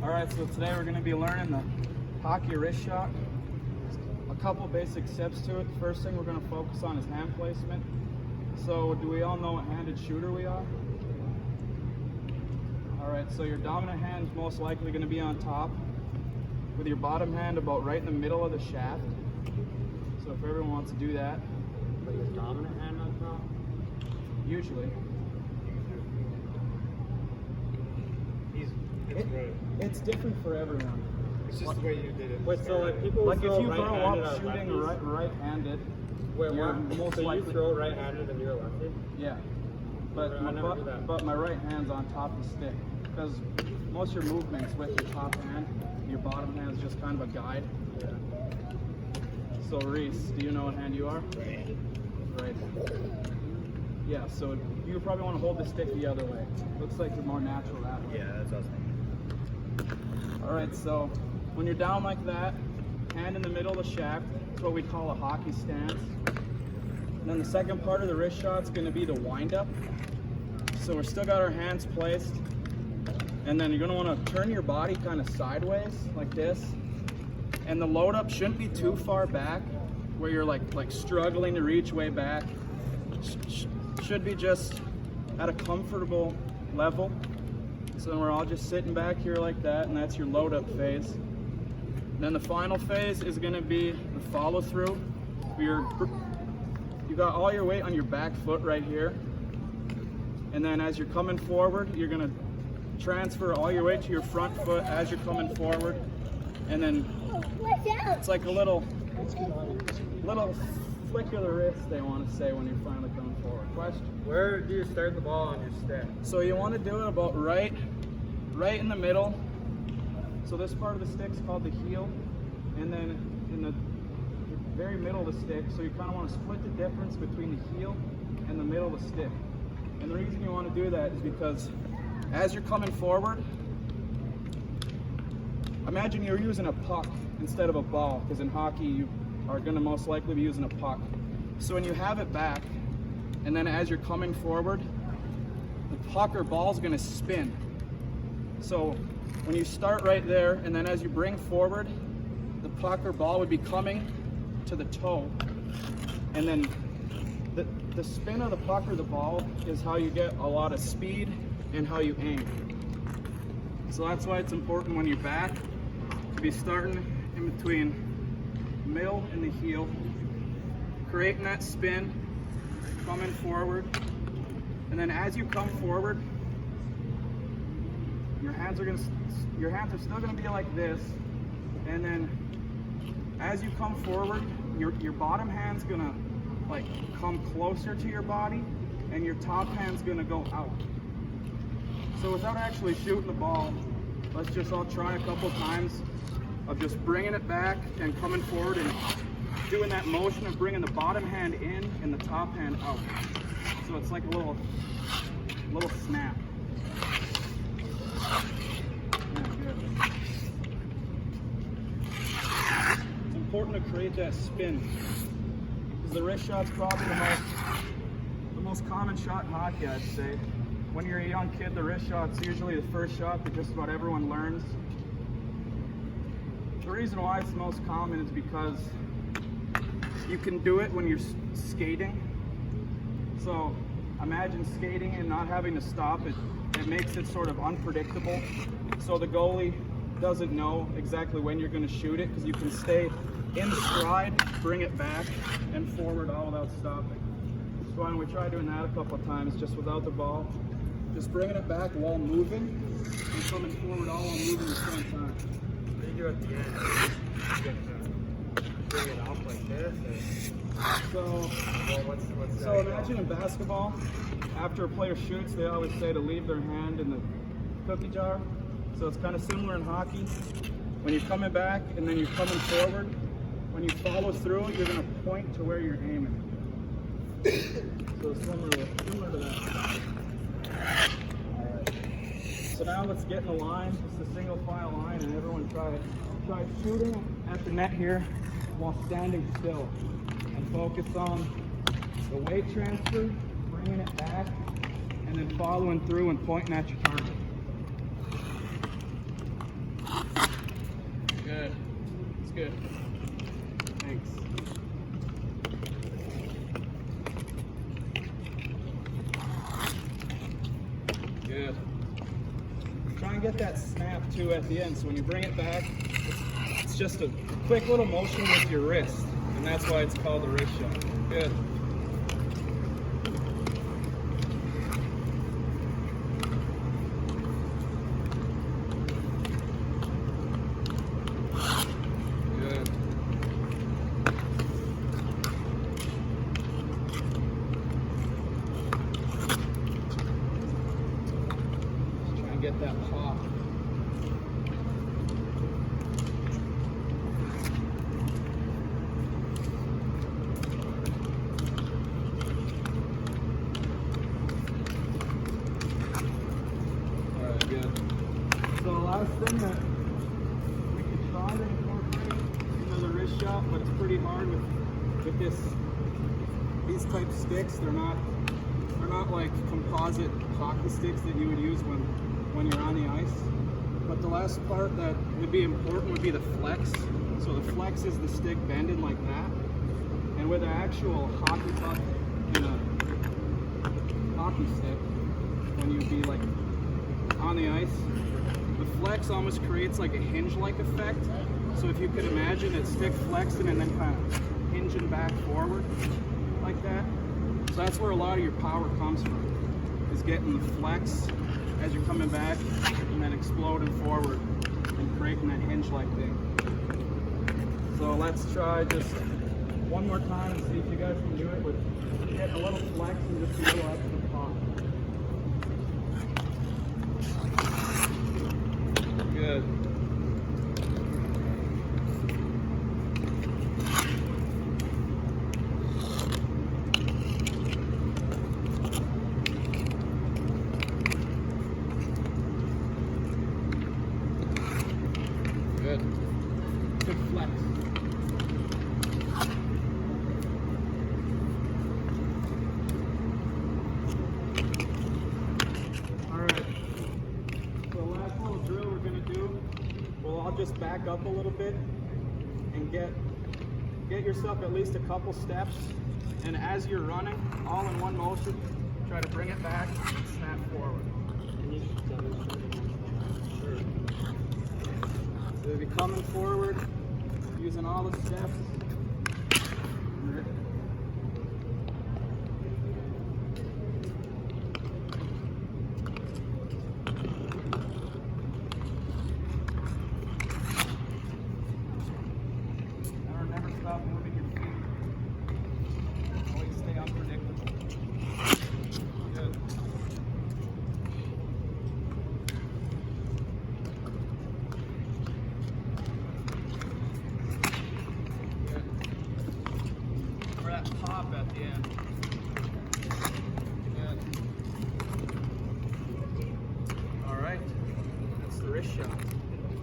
Alright, so today we're going to be learning the hockey wrist shot. A couple basic steps to it. The first thing we're going to focus on is hand placement. So do we all know what handed shooter we are? Alright, so your dominant hand is most likely going to be on top, with your bottom hand about right in the middle of the shaft. So if everyone wants to do that. But your dominant hand on top? Usually. It's different for everyone. It's just the way you did it. Wait, so like people Like if throw you grow right-handed up on shooting lefties? right-handed, Wait, you're what? most So likely you throw right-handed and you're a lefty? yeah. I never do that. But my right hand's on top of the stick, because most of your movements with your top hand, your bottom hand is just kind of a guide. Yeah. So Reese, do you know what hand you are? Right. Yeah, so you probably want to hold the stick the other way. Looks like you're more natural that way. Yeah, that's what I was thinking. Alright, so when you're down like that, hand in the middle of the shaft, it's what we call a hockey stance. And then the second part of the wrist shot is going to be the wind up. So we're still got our hands placed, and then you're going to want to turn your body kind of sideways like this. And the load up shouldn't be too far back where you're like struggling to reach way back. Should be just at a comfortable level. So we're all just sitting back here like that, and that's your load up phase. And then the final phase is going to be the follow through. You got all your weight on your back foot right here. And then as you're coming forward, you're going to transfer all your weight to your front foot as you're coming forward. And then it's like a little flick of the wrist, they want to say, when you're finally coming forward. Question? Where do you start the ball on your stick? So you want to do it about right in the middle. So this part of the stick's called the heel, and then in the very middle of the stick, so you kind of want to split the difference between the heel and the middle of the stick. And the reason you want to do that is because as you're coming forward, imagine you're using a puck instead of a ball, because in hockey you are going to most likely be using a puck. So when you have it back, and then as you're coming forward, the puck or ball is going to spin. So when you start right there, and then as you bring forward, the puck or ball would be coming to the toe. And then the spin of the puck or the ball is how you get a lot of speed and how you aim. So that's why it's important when you're back to be starting in between the middle and the heel, creating that spin, coming forward, and then as you come forward, your hands are still going to be like this, and then as you come forward, your bottom hand's going to like come closer to your body, and your top hand's going to go out. So without actually shooting the ball, let's just all try a couple times of just bringing it back and coming forward and doing that motion of bringing the bottom hand in and the top hand out. So it's like a little snap. It's important to create that spin, because the wrist shot's probably the most common shot in hockey, I'd say. When you're a young kid, the wrist shot's usually the first shot that just about everyone learns. The reason why it's the most common is because you can do it when you're skating. So imagine skating and not having to stop. It makes it sort of unpredictable. So the goalie doesn't know exactly when you're going to shoot it, because you can stay in stride, bring it back and forward all without stopping. So why don't we try doing that a couple of times just without the ball. Just bringing it back while moving and coming forward all while moving at the same time. What do you do at the end? You get to bring it up like this? So imagine in basketball, after a player shoots, they always say to leave their hand in the cookie jar. So it's kind of similar in hockey. When you're coming back and then you're coming forward, when you follow through, you're going to point to where you're aiming. So similar to that. Alright. So now let's get in a line, just a single file line, and everyone try shooting at the net here while standing still. And focus on the weight transfer, bringing it back, and then following through and pointing at your target. Good. It's good. Thanks. Good. Try and get that snap too at the end. So when you bring it back, it's just a quick little motion with your wrist. And that's why it's called a wrist shot. Good. Good. Just try and get that pop. Alright, good. So the last thing that we could try to incorporate into the wrist shot, but it's pretty hard with these type sticks. They're not like composite hockey sticks that you would use when you're on the ice. But the last part that would be important would be the flex. So the flex is the stick bended like that. And with an actual hockey puck and a hockey stick, when you'd be like on the ice, the flex almost creates like a hinge-like effect. So if you could imagine it stick flexing and then kind of hinging back forward like that. So that's where a lot of your power comes from, is getting the flex as you're coming back and then exploding forward and creating that hinge-like thing. So let's try just one more time and see if you guys can do it with getting a little flex and just a little up to the top. Good. Good. Good flex. Alright. So the last little drill we're going to do, well, I'll just back up a little bit and get yourself at least a couple steps. And as you're running, all in one motion, try to bring it back and snap forward. So you'll be coming forward, using all the steps. Never stop moving your feet. Always stay unpredictable. Good. For that pop at the end. Good. All right, that's the wrist shot.